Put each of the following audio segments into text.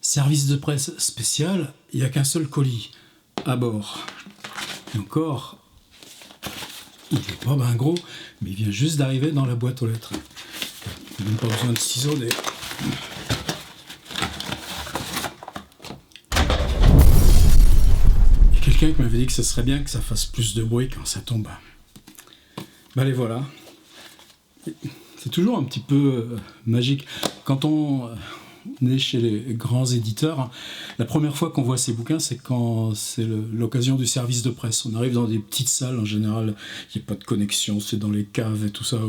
Service de presse spécial, il n'y a qu'un seul colis à bord. Et encore, il n'est pas bien gros, mais il vient juste d'arriver dans la boîte aux lettres. Il n'a même pas besoin de ciseaux d'ailleurs. Il y a quelqu'un qui m'avait dit que ce serait bien que ça fasse plus de bruit quand ça tombe. Ben les voilà. C'est toujours un petit peu magique. Quand on est chez les grands éditeurs, la première fois qu'on voit ces bouquins, c'est quand c'est l'occasion du service de presse. On arrive dans des petites salles, en général, il n'y a pas de connexion, c'est dans les caves et tout ça,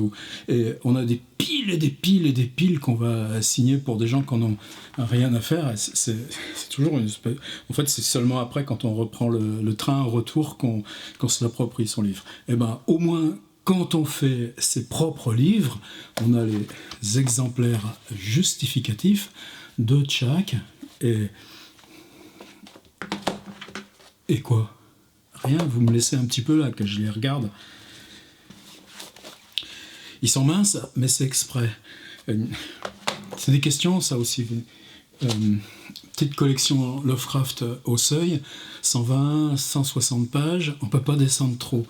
et on a des piles et des piles et des piles qu'on va signer pour des gens qui n'en ont rien à faire. C'est toujours une espèce... En fait, c'est seulement après, quand on reprend le train en retour, qu'on se l'approprie son livre. Et ben, au moins... Quand on fait ses propres livres, on a les exemplaires justificatifs de chaque. Et quoi ? Rien, vous me laissez un petit peu là, que je les regarde. Ils sont minces, mais c'est exprès. C'est des questions, ça aussi. Petite collection Lovecraft au seuil, 120, 160 pages, on peut pas descendre trop.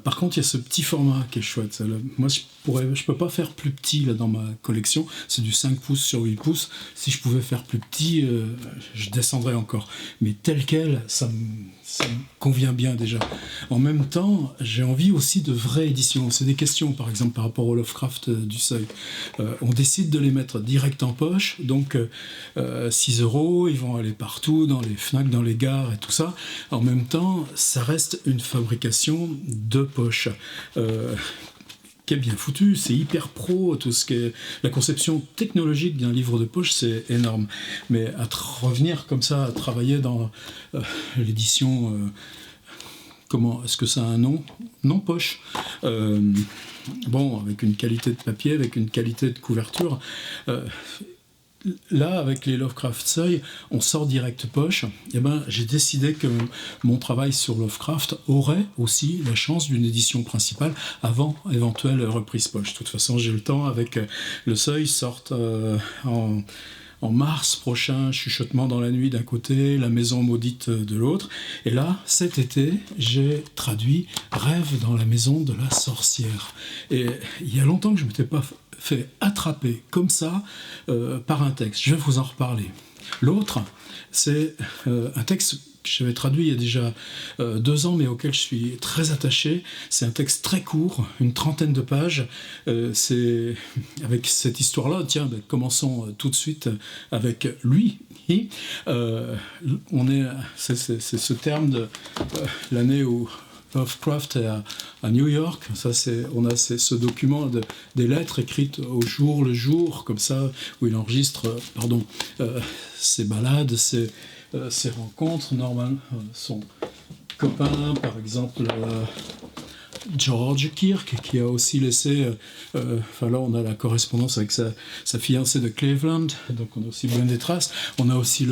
Par contre, il y a ce petit format qui est chouette. Moi, je peux pas faire plus petit là, dans ma collection, c'est du 5 pouces sur 8 pouces. Si je pouvais faire plus petit, je descendrais encore. Mais tel quel, ça me convient bien déjà. En même temps, j'ai envie aussi de vraies éditions. C'est des questions, par exemple, par rapport au Lovecraft du seuil. On décide de les mettre direct en poche, donc 6 €, ils vont aller partout, dans les Fnac, dans les gares et tout ça. En même temps, ça reste une fabrication de poche. Qui est bien foutu, c'est hyper pro, tout ce qui est... La conception technologique d'un livre de poche, c'est énorme. Mais revenir comme ça, à travailler dans l'édition... comment est-ce que ça a un nom ? Non poche. Bon, avec une qualité de papier, avec une qualité de couverture... Là, avec les Lovecraft Seuil, on sort direct poche. Et ben, j'ai décidé que mon travail sur Lovecraft aurait aussi la chance d'une édition principale avant éventuelle reprise poche. De toute façon, j'ai le temps avec le Seuil sortent en mars prochain, Chuchotement dans la nuit d'un côté, La maison maudite de l'autre. Et là, cet été, j'ai traduit Rêve dans la maison de la sorcière. Et il y a longtemps que je ne m'étais pas fait attraper comme ça par un texte. Je vais vous en reparler. L'autre, c'est un texte que j'avais traduit il y a déjà 2 ans, mais auquel je suis très attaché. C'est un texte très court, une 30aine de pages. C'est avec cette histoire-là, tiens, commençons tout de suite avec lui. C'est ce terme de l'année où Lovecraft est à New York. Ça, on a ce document des lettres écrites au jour le jour, comme ça, où il enregistre ses balades, ses rencontres, normalement, son copain, par exemple, George Kirk, qui a aussi laissé... là, on a la correspondance avec sa fiancée de Cleveland, donc on a aussi bien des traces. On a aussi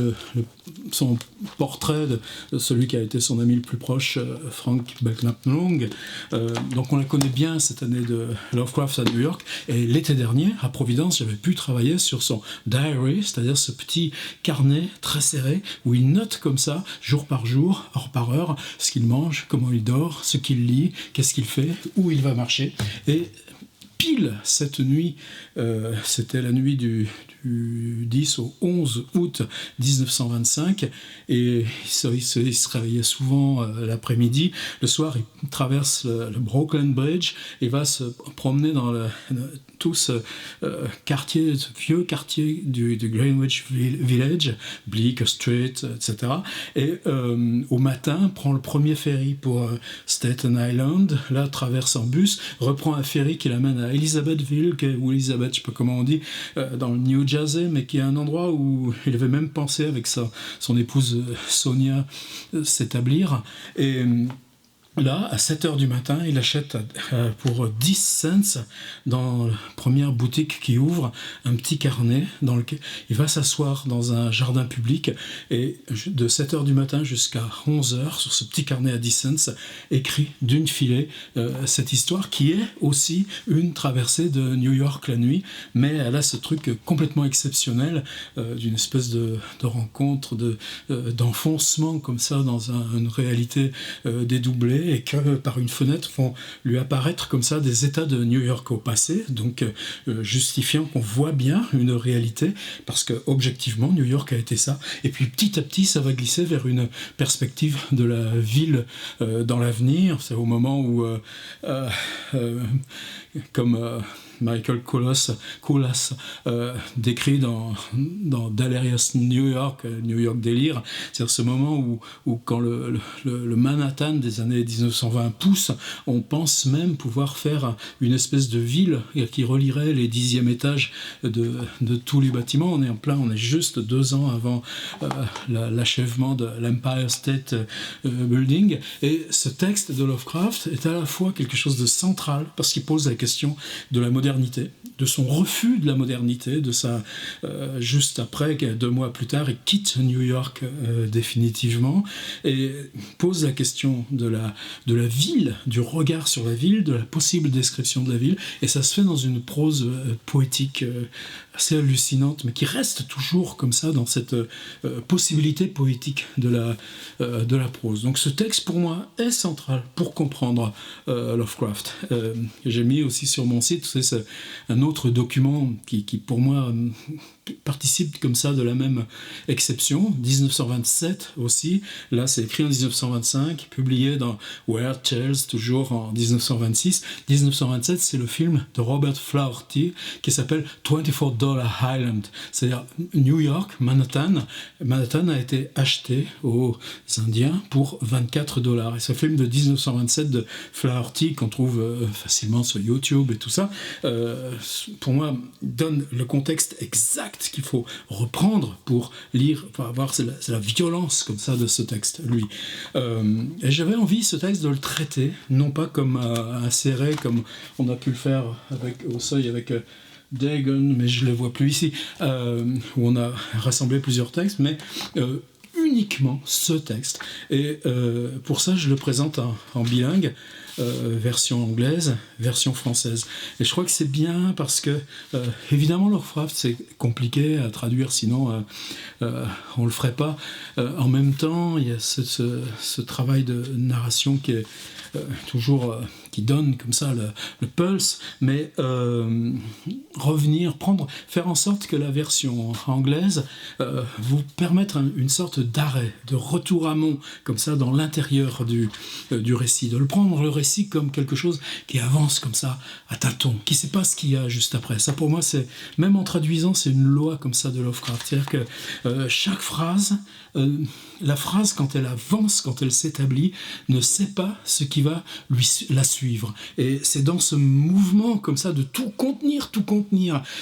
son portrait de celui qui a été son ami le plus proche, Frank Belknap Long. Donc on la connaît bien, cette année de Lovecraft à New York. Et l'été dernier, à Providence, j'avais pu travailler sur son diary, c'est-à-dire ce petit carnet très serré, où il note comme ça, jour par jour, heure par heure, ce qu'il mange, comment il dort, ce qu'il lit, qu'est-ce qu'il fait, où il va marcher. Et pile cette nuit, c'était la nuit du 10 au 11 août 1925, et il se réveillait souvent l'après-midi. Le soir, il traverse le Brooklyn Bridge et va se promener dans tout ce vieux quartier du Greenwich Village, Bleecker Street, etc. Et au matin, prend le premier ferry pour Staten Island, là traverse en bus, reprend un ferry qui l'amène à Elizabethville, ou Elizabeth, je sais pas comment on dit, dans le New Jersey, mais qui est un endroit où il avait même pensé avec son épouse Sonia s'établir. Et Là, à 7 heures du matin, il achète pour 10 cents dans la première boutique qui ouvre un petit carnet dans lequel il va s'asseoir dans un jardin public et de 7 heures du matin jusqu'à 11 heures sur ce petit carnet à 10 cents écrit d'une filée cette histoire qui est aussi une traversée de New York la nuit, mais elle a ce truc complètement exceptionnel d'une espèce de rencontre, d'enfoncement comme ça dans une réalité dédoublée et que par une fenêtre font lui apparaître comme ça des états de New York au passé, donc justifiant qu'on voit bien une réalité, parce que objectivement New York a été ça, et puis petit à petit ça va glisser vers une perspective de la ville dans l'avenir. C'est au moment où comme Michael Colas décrit dans Delirious New York, New York Délire, c'est-à-dire ce moment où quand le Manhattan des années 1920 pousse, on pense même pouvoir faire une espèce de ville qui relierait les 10e étages de tous les bâtiments. On est juste 2 ans avant l'achèvement de l'Empire State Building, et ce texte de Lovecraft est à la fois quelque chose de central parce qu'il pose la question de la modernité, de son refus de la modernité, de sa juste après, 2 mois plus tard, il quitte New York définitivement et pose la question de la ville, du regard sur la ville, de la possible description de la ville, et ça se fait dans une prose poétique assez hallucinante, mais qui reste toujours comme ça dans cette possibilité poétique de la prose. Donc ce texte pour moi est central pour comprendre Lovecraft. J'ai mis aussi sur mon site, c'est un autre document qui pour moi participe comme ça de la même exception, 1927 aussi, là c'est écrit en 1925, publié dans Weird Tales toujours en 1926. 1927 c'est le film de Robert Flaherty qui s'appelle $24 Island, c'est-à-dire New York, Manhattan a été acheté aux Indiens pour $24, et ce film de 1927 de Flaherty qu'on trouve facilement sur YouTube et tout ça, pour moi donne le contexte exact qu'il faut reprendre pour lire, pour avoir c'est la violence comme ça de ce texte, lui. Et j'avais envie ce texte de le traiter, non pas comme inséré comme on a pu le faire au seuil avec Dagon, mais je ne le vois plus ici, où on a rassemblé plusieurs textes, mais uniquement ce texte. Et pour ça, je le présente en bilingue, version anglaise, version française. Et je crois que c'est bien parce que, évidemment, Lovecraft, c'est compliqué à traduire, sinon on le ferait pas. En même temps, il y a ce travail de narration qui est toujours qui donne comme ça le pulse, mais faire en sorte que la version anglaise vous permette une sorte d'arrêt, de retour amont, comme ça dans l'intérieur du récit, de le prendre le récit comme quelque chose qui avance comme ça à tâtons, qui ne sait pas ce qu'il y a juste après. Ça pour moi, c'est même en traduisant, c'est une loi comme ça de Lovecraft, c'est-à-dire que chaque phrase, la phrase quand elle avance, quand elle s'établit, ne sait pas ce qui va la suivre. Et c'est dans ce mouvement comme ça de tout contenir,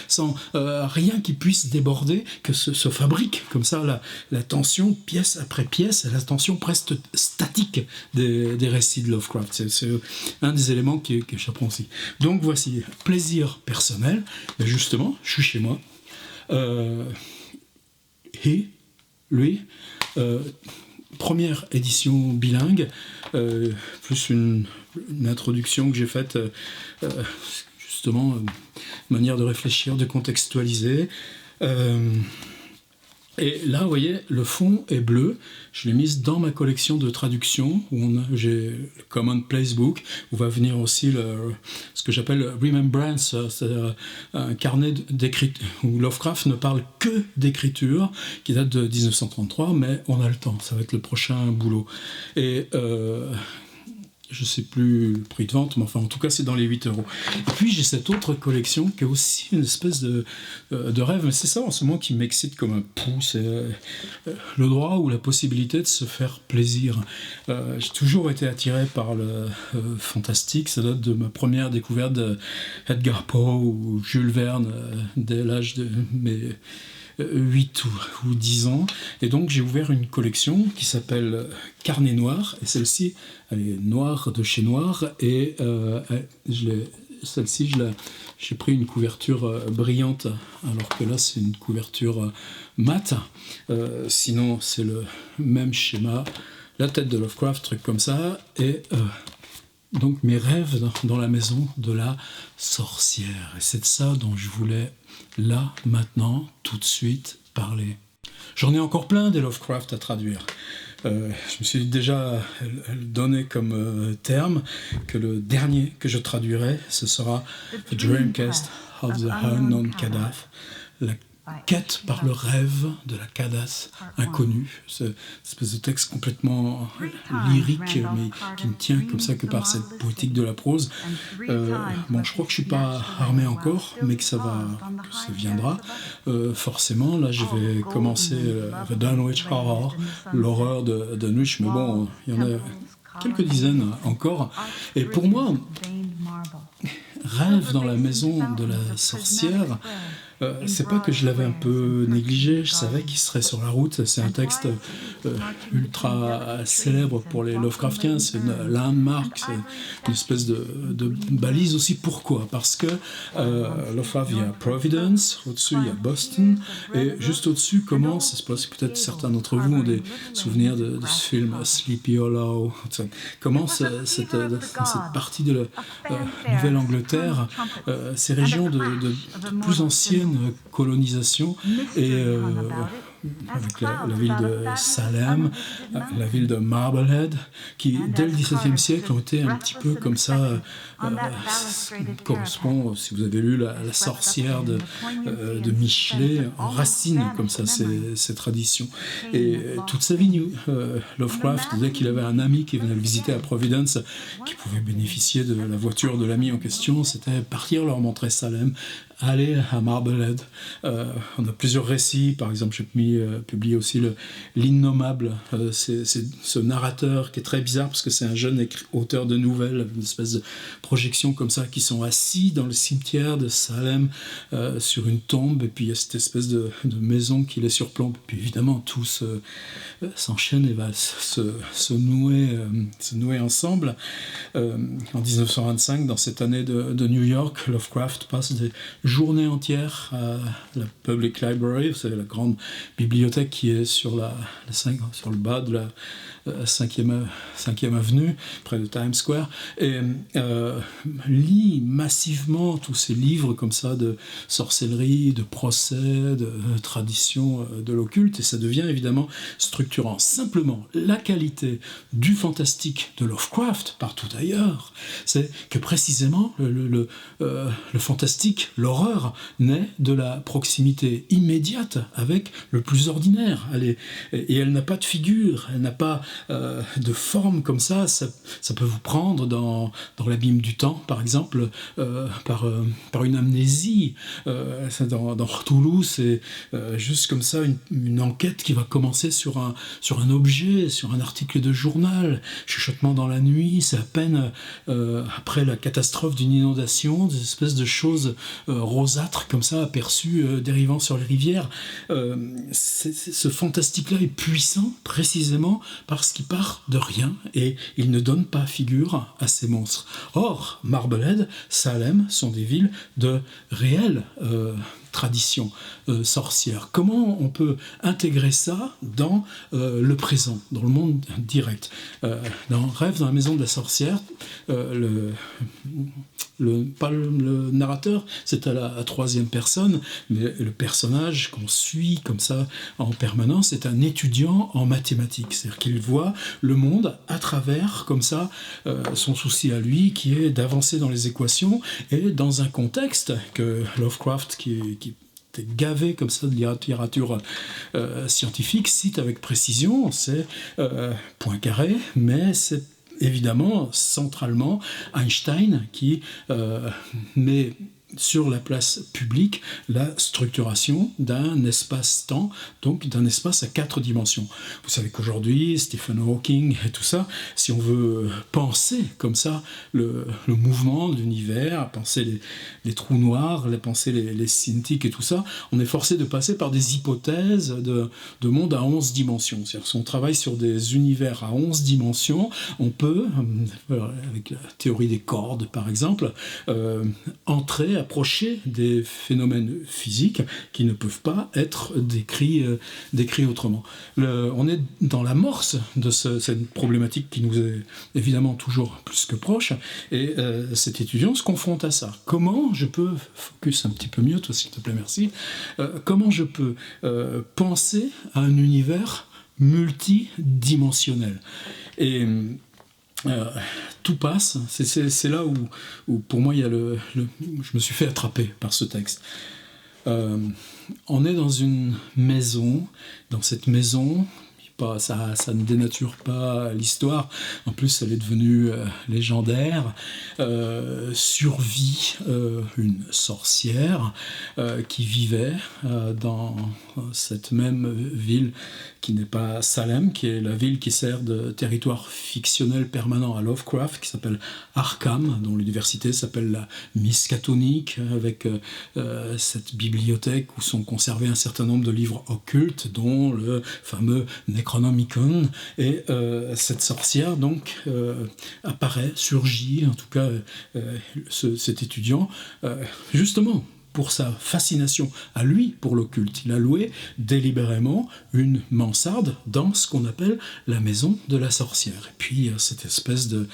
sans rien qui puisse déborder, que se fabrique comme ça la tension pièce après pièce, la tension presque statique des récits de Lovecraft. C'est un des éléments que j'apprends aussi. Donc voici, plaisir personnel, mais justement, je suis chez moi. Lui, première édition bilingue, plus une introduction que j'ai faite, justement, manière de réfléchir, de contextualiser. Et là, vous voyez, le fond est bleu. Je l'ai mise dans ma collection de traductions, où j'ai le Commonplace Book, où va venir aussi ce que j'appelle Remembrance, c'est-à-dire un carnet d'écriture, où Lovecraft ne parle que d'écriture, qui date de 1933, mais on a le temps, ça va être le prochain boulot. Et je ne sais plus le prix de vente, mais enfin, en tout cas, c'est dans les 8 €. Et puis, j'ai cette autre collection qui est aussi une espèce de rêve, mais c'est ça en ce moment qui m'excite comme un pou, c'est le droit ou la possibilité de se faire plaisir. J'ai toujours été attiré par le fantastique, ça date de ma première découverte d'Edgar Poe ou Jules Verne dès l'âge de mes 8 ou 10 ans. Et donc j'ai ouvert une collection qui s'appelle Carnet Noir. Et celle-ci, elle est noire de chez Noir. Et celle-ci, j'ai pris une couverture brillante, alors que là, c'est une couverture mate. Sinon, c'est le même schéma. La tête de Lovecraft, truc comme ça. Et donc mes rêves dans la maison de la sorcière. Et c'est de ça dont je voulais, là, maintenant, tout de suite, parler. J'en ai encore plein des Lovecraft à traduire. Je me suis déjà donné comme terme que le dernier que je traduirai, ce sera The Dreamcast of the Unknown Kadath, la quête par le rêve de la Kadath inconnue. Cette espèce de texte complètement lyrique, mais qui ne tient comme ça que par cette poétique de la prose. Bon, je crois que je ne suis pas armé encore, mais que ça viendra. Forcément, là, je vais commencer The Dunwich Horror, l'horreur de Dunwich, mais bon, il y en a quelques dizaines encore. Et pour moi, Rêve dans la maison de la sorcière, c'est pas que je l'avais un peu négligé, je savais qu'il serait sur la route. C'est un texte ultra célèbre pour les Lovecraftiens, c'est une landmark, c'est une espèce de balise aussi. Pourquoi ? Parce que Lovecraft, il y a Providence, au-dessus il y a Boston, et juste au-dessus commence, c'est peut-être certains d'entre vous ont des souvenirs de ce film Sleepy Hollow, commence cette partie de la Nouvelle-Angleterre, ces régions de plus anciennes colonisation, et avec la ville de Salem, la ville de Marblehead, qui dès le XVIIe siècle ont été un petit peu comme ça, correspond, si vous avez lu la sorcière de Michelet, enracine comme ça ces traditions. Et toute sa vie, Lovecraft, dès qu'il avait un ami qui venait le visiter à Providence, qui pouvait bénéficier de la voiture de l'ami en question, c'était partir leur montrer Salem, aller à Marblehead. On a plusieurs récits, par exemple j'ai publié aussi l'Innommable, c'est ce narrateur qui est très bizarre parce que c'est un jeune auteur de nouvelles, une espèce de projection comme ça, qui sont assis dans le cimetière de Salem sur une tombe, et puis il y a cette espèce de maison qui les surplombe, puis évidemment tout s'enchaîne et va se nouer ensemble. En 1925, dans cette année de New York, Lovecraft passe des journées entières à la Public Library, c'est la grande bibliothèque qui est sur le bas de la 5e avenue, près de Times Square, et lit massivement tous ces livres comme ça de sorcellerie, de procès, de tradition de l'occulte, et ça devient évidemment structurant. Simplement, la qualité du fantastique de Lovecraft, partout ailleurs, c'est que précisément le fantastique, l'horreur, naît de la proximité immédiate avec le plus ordinaire. Et elle n'a pas de figure, elle n'a pas de forme comme ça peut vous prendre dans l'abîme du temps, par exemple, par une amnésie. Dans Cthulhu, c'est juste comme ça une enquête qui va commencer sur un objet, sur un article de journal, chuchotement dans la nuit, c'est à peine après la catastrophe d'une inondation, des espèces de choses rosâtres comme ça, aperçues dérivant sur les rivières. Ce fantastique-là est puissant précisément parce qu'il part de rien et il ne donne pas figure à ces monstres. Or, Marblehead, Salem sont des villes de réelles tradition sorcière. Comment on peut intégrer ça dans le présent, dans le monde direct? Dans Rêve dans la maison de la sorcière, pas le narrateur, c'est à la troisième personne, mais le personnage qu'on suit comme ça en permanence est un étudiant en mathématiques, c'est-à-dire qu'il voit le monde à travers comme ça son souci à lui qui est d'avancer dans les équations, et dans un contexte que Lovecraft qui était gavé comme ça de littérature scientifique cite avec précision, c'est Poincaré, mais c'est évidemment centralement Einstein qui met sur la place publique la structuration d'un espace-temps, donc d'un espace à 4 dimensions. Vous savez qu'aujourd'hui, Stephen Hawking et tout ça, si on veut penser comme ça le mouvement de l'univers, penser les trous noirs, penser les scintiques et tout ça, on est forcé de passer par des hypothèses de monde à 11 dimensions. C'est-à-dire si on travaille sur des univers à 11 dimensions, on peut, avec la théorie des cordes par exemple, approcher des phénomènes physiques qui ne peuvent pas être décrits autrement. On est dans l'amorce de cette problématique qui nous est évidemment toujours plus que proche, et cet étudiant se confronte à ça. Comment je peux, focus un petit peu mieux, toi s'il te plaît, merci, comment je peux penser à un univers multidimensionnel. Et tout passe, c'est là où pour moi il y a je me suis fait attraper par ce texte. On est dans une maison, dans cette maison, ça ne dénature pas l'histoire, en plus elle est devenue légendaire, survit une sorcière qui vivait dans cette même ville qui n'est pas Salem, qui est la ville qui sert de territoire fictionnel permanent à Lovecraft, qui s'appelle Arkham, dont l'université s'appelle la Miskatonic, avec cette bibliothèque où sont conservés un certain nombre de livres occultes, dont le fameux Necronomicon, et cette sorcière donc apparaît, surgit, en tout cas cet étudiant, justement pour sa fascination à lui pour l'occulte. Il a loué délibérément une mansarde dans ce qu'on appelle la maison de la sorcière. Et puis cette espèce de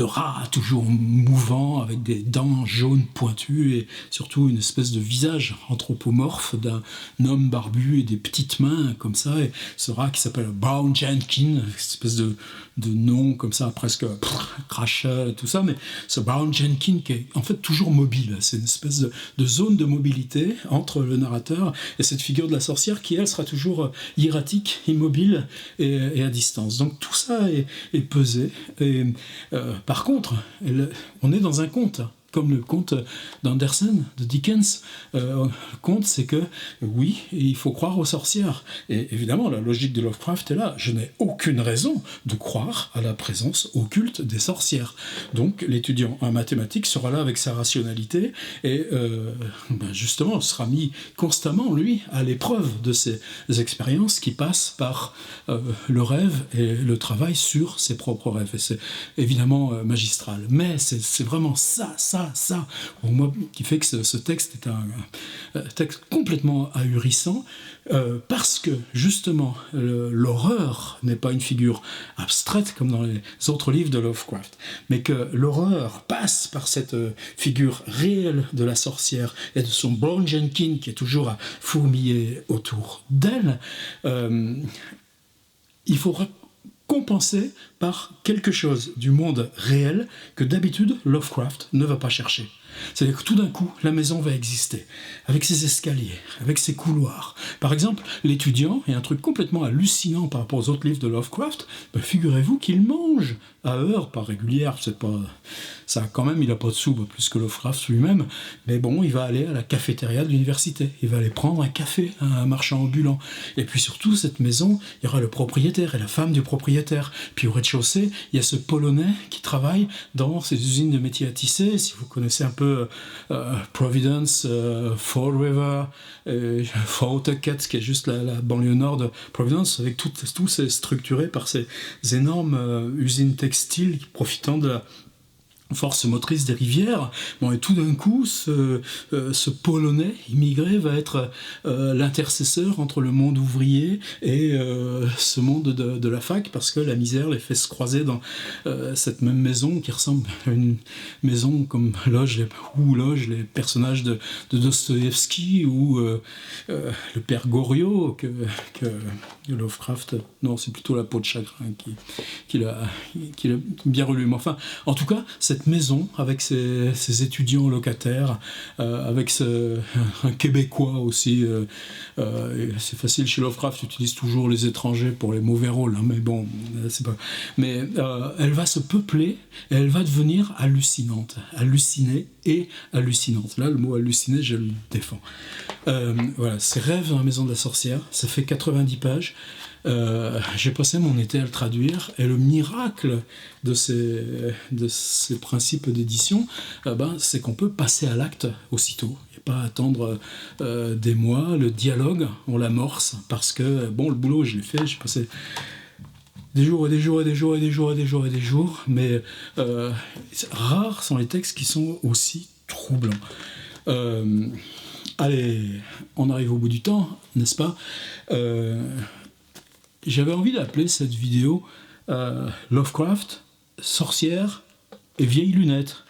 rat toujours mouvant avec des dents jaunes pointues et surtout une espèce de visage anthropomorphe d'un homme barbu et des petites mains comme ça. Et ce rat qui s'appelle Brown Jenkins, une espèce de nom comme ça presque crachat et tout ça, mais ce Brown Jenkins qui est en fait toujours mobile. C'est une espèce de zone de mobilité entre le narrateur et cette figure de la sorcière qui, elle, sera toujours hiératique, immobile et à distance. Donc tout ça est pesé. Et par contre, on est dans un conte, comme le conte d'Andersen, de Dickens. Le conte, c'est que, oui, il faut croire aux sorcières. Et évidemment, la logique de Lovecraft est là. Je n'ai aucune raison de croire à la présence occulte des sorcières. Donc, l'étudiant en mathématiques sera là avec sa rationalité et, justement, sera mis constamment, lui, à l'épreuve de ces expériences qui passent par le rêve et le travail sur ses propres rêves. Et c'est évidemment magistral. Mais c'est vraiment ça, pour moi, qui fait que ce texte est un texte complètement ahurissant, parce que, justement, l'horreur n'est pas une figure abstraite comme dans les autres livres de Lovecraft, mais que l'horreur passe par cette figure réelle de la sorcière et de son Brown Jenkins qui est toujours à fourmiller autour d'elle. Il faudra compenser par quelque chose du monde réel que d'habitude Lovecraft ne va pas chercher. C'est-à-dire que tout d'un coup, la maison va exister, avec ses escaliers, avec ses couloirs. Par exemple, l'étudiant, et un truc complètement hallucinant par rapport aux autres livres de Lovecraft, figurez-vous qu'il mange à heure, pas régulière, c'est pas... Ça, quand même, il n'a pas de sous, plus que Lovecraft lui-même, mais bon, il va aller à la cafétéria de l'université, il va aller prendre un café à un marchand ambulant. Et puis surtout, cette maison, il y aura le propriétaire et la femme du propriétaire. Puis au rez-de-chaussée, il y a ce Polonais qui travaille dans ces usines de métiers à tisser. Si vous connaissez un peu Providence, Fall River, Pawtucket, qui est juste la banlieue nord de Providence, avec tout c'est structuré par ces énormes usines textiles profitant de la force motrice des rivières. Bon, et tout d'un coup, ce Polonais immigré va être l'intercesseur entre le monde ouvrier et ce monde de la fac, parce que la misère les fait se croiser dans cette même maison qui ressemble à une maison comme où logent les personnages de Dostoïevski ou le père Goriot que Lovecraft... Non, c'est plutôt La peau de chagrin qu'il a bien relu. Mais enfin, en tout cas, cette maison, avec ses étudiants locataires, avec un Québécois aussi, c'est facile chez Lovecraft, utilise toujours les étrangers pour les mauvais rôles, hein, mais bon, c'est pas... Mais elle va se peupler, et elle va devenir hallucinante, hallucinée, et hallucinante. Là, le mot halluciné, je le défends. Voilà, c'est Rêve dans la maison de la sorcière, ça fait 90 pages. J'ai passé mon été à le traduire, et le miracle de ces principes d'édition, c'est qu'on peut passer à l'acte aussitôt. Il n'y a pas à attendre des mois. Le dialogue, on l'amorce, parce que, le boulot, je l'ai fait, j'ai passé des jours et des jours et des jours et des jours et des jours et des jours, mais rares sont les textes qui sont aussi troublants. Allez, on arrive au bout du temps, n'est-ce pas? J'avais envie d'appeler cette vidéo Lovecraft, sorcière et vieilles lunettes.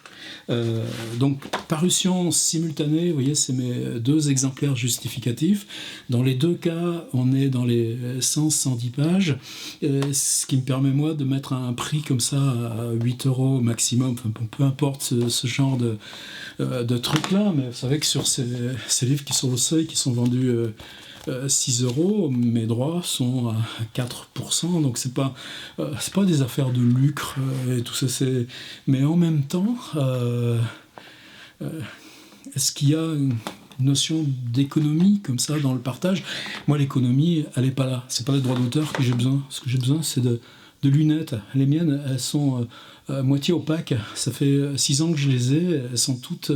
Donc, parution simultanée, vous voyez, c'est mes 2 exemplaires justificatifs. Dans les 2 cas, on est dans les 100-110 pages, ce qui me permet, moi, de mettre un prix comme ça à 8 € maximum. Enfin, peu importe ce genre de truc-là, mais vous savez que sur ces livres qui sont au seuil, qui sont vendus 6 €, mes droits sont à 4%, donc c'est pas des affaires de lucre et tout ça, mais en même temps, est-ce qu'il y a une notion d'économie comme ça dans le partage? Moi, l'économie, elle est pas là, c'est pas les droits d'auteur que j'ai besoin. Ce que j'ai besoin, c'est de lunettes. Les miennes, elles sont moitié opaques. Ça fait 6 ans que je les ai. Elles sont toutes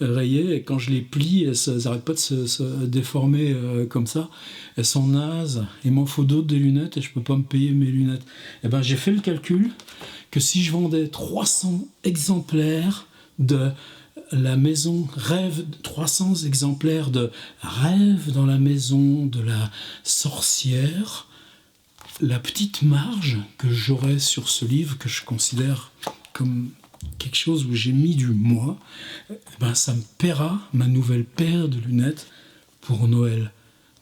rayées. Et quand je les plie, elles n'arrêtent pas de se déformer comme ça. Elles sont nazes. Il m'en faut d'autres des lunettes et je peux pas me payer mes lunettes. Et ben, j'ai fait le calcul que si je vendais 300 exemplaires de la maison Rêve, 300 exemplaires de Rêve dans la maison de la sorcière, la petite marge que j'aurai sur ce livre, que je considère comme quelque chose où j'ai mis du moi, ça me paiera ma nouvelle paire de lunettes pour Noël.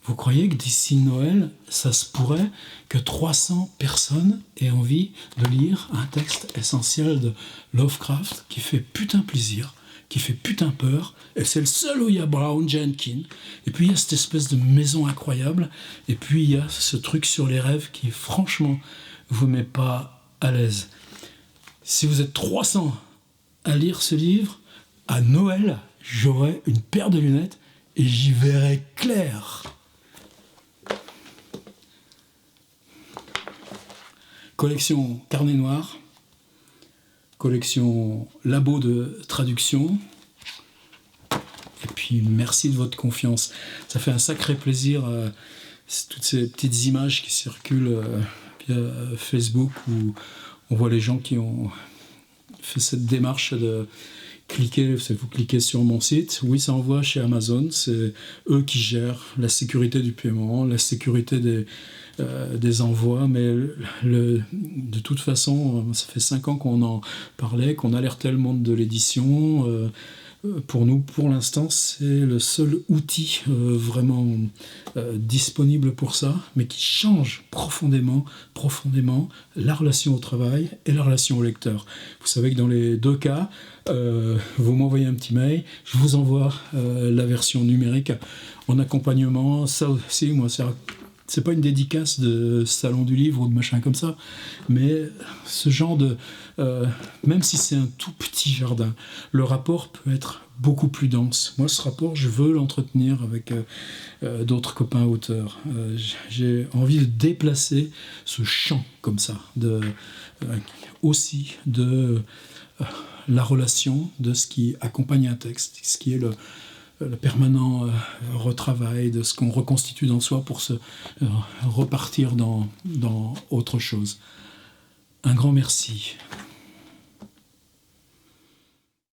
Vous croyez que d'ici Noël, ça se pourrait que 300 personnes aient envie de lire un texte essentiel de Lovecraft qui fait putain plaisir, qui fait putain peur, et c'est le seul où il y a Brown Jenkins, et puis il y a cette espèce de maison incroyable, et puis il y a ce truc sur les rêves qui, franchement, vous met pas à l'aise. Si vous êtes 300 à lire ce livre, à Noël, j'aurai une paire de lunettes, et j'y verrai clair. Collection Carnet Noir, collection Labo de traduction. Et puis merci de votre confiance. Ça fait un sacré plaisir, toutes ces petites images qui circulent via Facebook où on voit les gens qui ont fait cette démarche de cliquer, vous cliquez sur mon site, oui, ça envoie chez Amazon, c'est eux qui gèrent la sécurité du paiement, la sécurité des envois, mais de toute façon, ça fait 5 ans qu'on en parlait, qu'on alertait le monde de l'édition. Pour nous, pour l'instant, c'est le seul outil vraiment disponible pour ça, mais qui change profondément la relation au travail et la relation au lecteur. Vous savez que dans les 2 cas, vous m'envoyez un petit mail, je vous envoie la version numérique en accompagnement. Ça aussi, moi, c'est pas une dédicace de salon du livre ou de machin comme ça, mais ce genre de... même si c'est un tout petit jardin, le rapport peut être beaucoup plus dense. Moi, ce rapport, je veux l'entretenir avec d'autres copains auteurs. J'ai envie de déplacer ce champ comme ça, aussi de la relation de ce qui accompagne un texte, ce qui est le permanent retravail de ce qu'on reconstitue dans soi pour se repartir dans autre chose. Un grand merci.